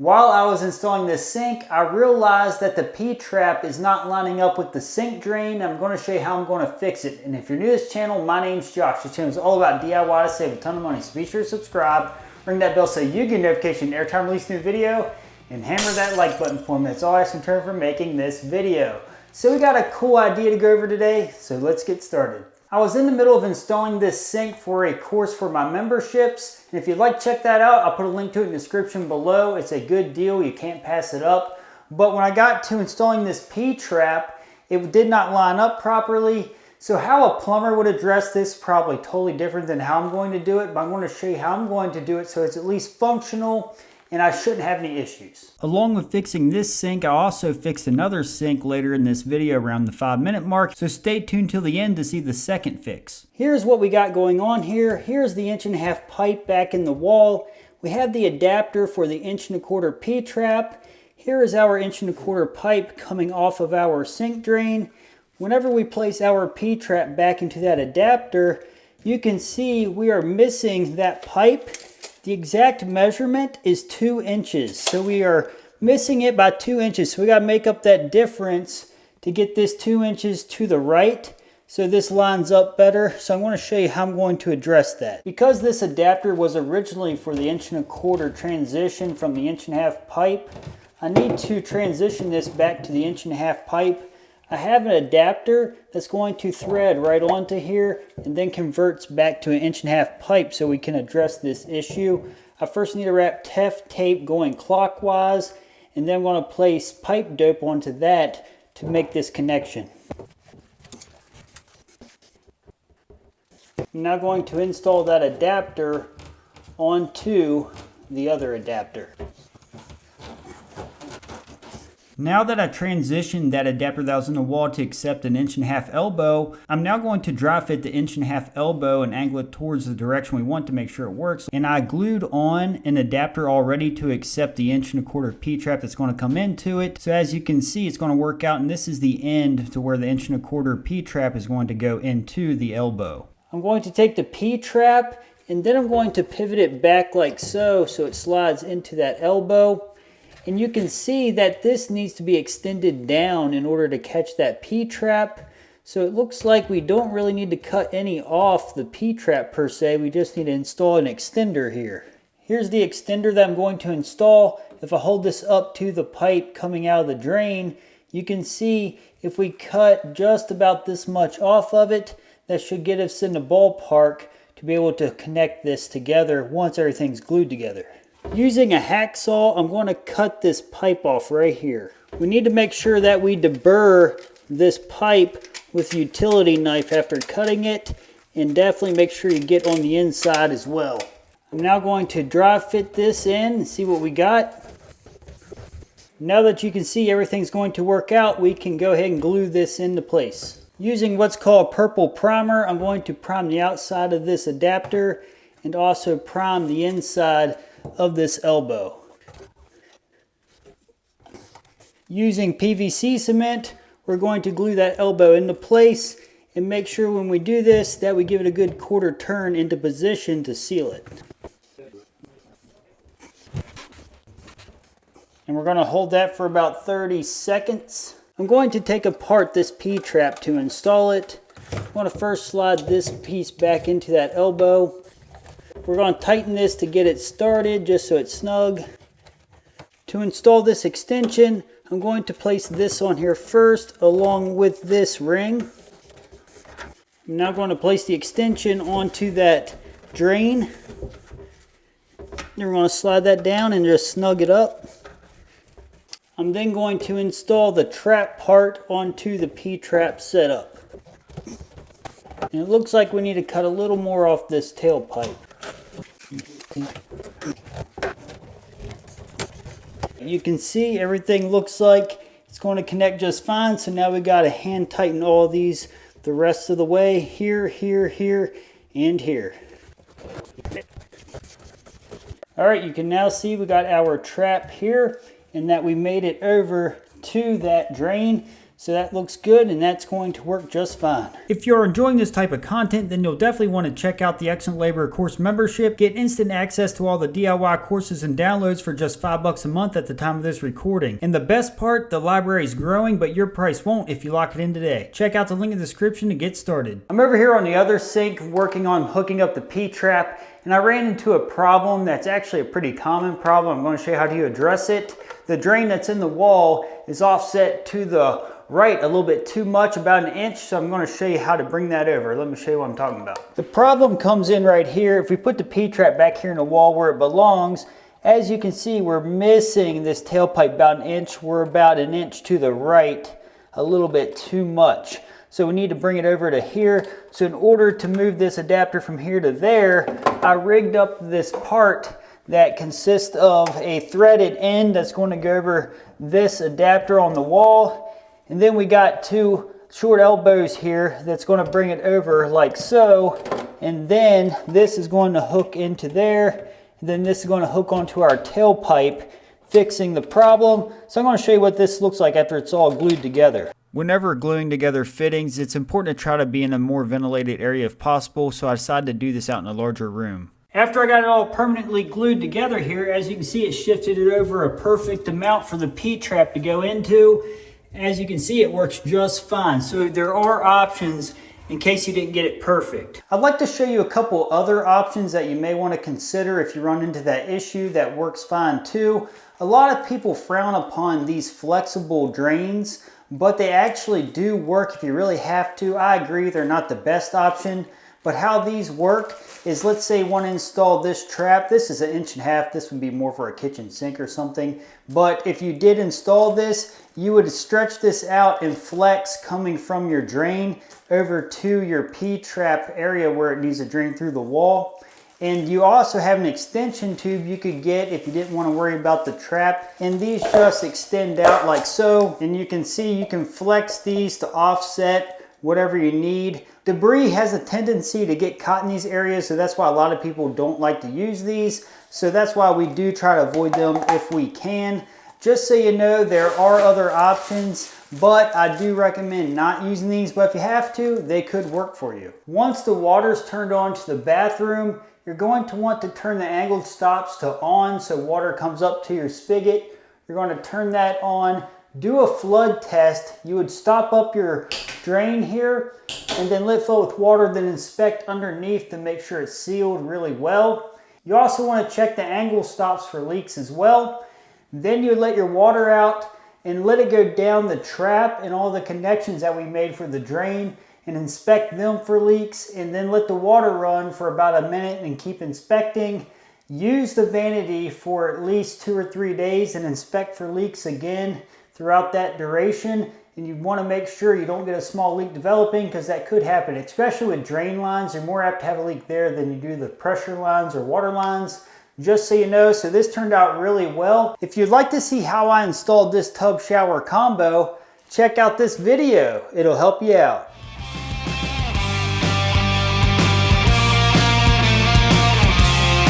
While I was installing this sink, I realized that the P-trap is not lining up with the sink drain. I'm going to show you how I'm going to fix it. And if you're new to this channel, my name's Josh. This channel is all about DIY to save a ton of money. So be sure to subscribe, ring that bell so you get a notification every time I release a new video, and hammer that like button for me. That's all I ask in return for making this video. So we got a cool idea to go over today, so let's get started. I was in the middle of installing this sink for a course for my memberships, and if you'd like to check that out, I'll put a link to it in the description below. It's a good deal, you can't pass it up. But when I got to installing this P-trap, it did not line up properly. So how a plumber would address this, probably totally different than how I'm going to do it, but I'm going to show you how I'm going to do it so it's at least functional and I shouldn't have any issues. Along with fixing this sink, I also fixed another sink later in this video around the 5-minute mark, so stay tuned till the end to see the second fix. Here's what we got going on here. Here's the 1.5" pipe back in the wall. We have the adapter for the 1.25" P-trap. Here is our 1.25" pipe coming off of our sink drain. Whenever we place our P-trap back into that adapter, you can see we are missing that pipe. The exact measurement is 2 inches. So we are missing it by 2 inches. So we got to make up that difference to get this 2 inches to the right, so this lines up better. So I'm going to show you how I'm going to address that. Because this adapter was originally for the 1.25" transition from the 1.5" pipe, I need to transition this back to the 1.5" pipe. I have an adapter that's going to thread right onto here and then converts back to an 1.5" pipe so we can address this issue. I first need to wrap Tef tape going clockwise, and then I'm going to place pipe dope onto that to make this connection. I'm now going to install that adapter onto the other adapter. Now that I transitioned that adapter that was in the wall to accept an 1.5" elbow, I'm now going to dry fit the 1.5" elbow and angle it towards the direction we want to make sure it works. And I glued on an adapter already to accept the 1.25" P-trap that's going to come into it. So as you can see, it's going to work out, and this is the end to where the 1.25" P-trap is going to go into the elbow. I'm going to take the P-trap and then I'm going to pivot it back like so it slides into that elbow. And you can see that this needs to be extended down in order to catch that P-trap. So it looks like we don't really need to cut any off the P-trap per se. We just need to install an extender here. Here's the extender that I'm going to install. If I hold this up to the pipe coming out of the drain, you can see if we cut just about this much off of it, that should get us in the ballpark to be able to connect this together once everything's glued together. Using a hacksaw, I'm going to cut this pipe off right here. We need to make sure that we deburr this pipe with a utility knife after cutting it, and definitely make sure you get on the inside as well. I'm now going to dry fit this in and see what we got. Now that you can see everything's going to work out, we can go ahead and glue this into place. Using what's called purple primer, I'm going to prime the outside of this adapter and also prime the inside of this elbow. Using PVC cement, we're going to glue that elbow into place and make sure when we do this that we give it a good quarter turn into position to seal it. And we're going to hold that for about 30 seconds. I'm going to take apart this P-trap to install it. I want to first slide this piece back into that elbow. We're going to tighten this to get it started just so it's snug. To install this extension, I'm going to place this on here first along with this ring. I'm now going to place the extension onto that drain. Then we're going to slide that down and just snug it up. I'm then going to install the trap part onto the P-trap setup. And it looks like we need to cut a little more off this tailpipe. You can see everything looks like it's going to connect just fine. So now we got to hand tighten all of these the rest of the way. Here, here, here, and here. Alright, you can now see we got our trap here and that we made it over to that drain. So that looks good, and that's going to work just fine. If you're enjoying this type of content, then you'll definitely want to check out the Excellent Laborer course membership. Get instant access to all the DIY courses and downloads for just $5 a month at the time of this recording. And the best part, the library is growing, but your price won't if you lock it in today. Check out the link in the description to get started. I'm over here on the other sink working on hooking up the P-trap, and I ran into a problem that's actually a pretty common problem. I'm going to show you how to address it. The drain that's in the wall is offset to the right a little bit too much, about an inch, so I'm going to show you how to bring that over. Let me show you what I'm talking about. The problem comes in right here. If we put the P-trap back here in the wall where it belongs, as you can see, we're missing this tailpipe about an inch. We're about an inch to the right, a little bit too much. So we need to bring it over to here. So in order to move this adapter from here to there, I rigged up this part that consists of a threaded end that's going to go over this adapter on the wall. And then we got two short elbows here that's going to bring it over like so. And then this is going to hook into there. And then this is going to hook onto our tailpipe, fixing the problem. So I'm going to show you what this looks like after it's all glued together. Whenever gluing together fittings, it's important to try to be in a more ventilated area if possible. So I decided to do this out in a larger room. After I got it all permanently glued together here, as you can see, it shifted it over a perfect amount for the P-trap to go into. As you can see, it works just fine. So there are options in case you didn't get it perfect. I'd like to show you a couple other options that you may want to consider if you run into that issue that works fine too. A lot of people frown upon these flexible drains, but they actually do work if you really have to. I agree, they're not the best option. But how these work is, let's say one installed this trap. This is 1.5 inches. This would be more for a kitchen sink or something. But if you did install this, you would stretch this out and flex coming from your drain over to your P-trap area where it needs to drain through the wall. And you also have an extension tube you could get if you didn't want to worry about the trap. And these just extend out like so. And you can see you can flex these to offset whatever you need. Debris has a tendency to get caught in these areas, so that's why a lot of people don't like to use these. So that's why we do try to avoid them if we can. Just so you know, there are other options, but I do recommend not using these. But if you have to, they could work for you. Once the water's turned on to the bathroom, you're going to want to turn the angled stops to on so water comes up to your spigot. You're going to turn that on. Do a flood test. You would stop up your drain here and then let it fill with water, then inspect underneath to make sure it's sealed really well. You also want to check the angle stops for leaks as well. Then you let your water out and let it go down the trap and all the connections that we made for the drain and inspect them for leaks, and then let the water run for about a minute and keep inspecting. Use the vanity for at least 2 or 3 days and inspect for leaks again throughout that duration. And you want to make sure you don't get a small leak developing, because that could happen, especially with drain lines. You're more apt to have a leak there than you do the pressure lines or water lines, just so you know. So this turned out really well. If you'd like to see how I installed this tub shower combo, check out this video. It'll help you out.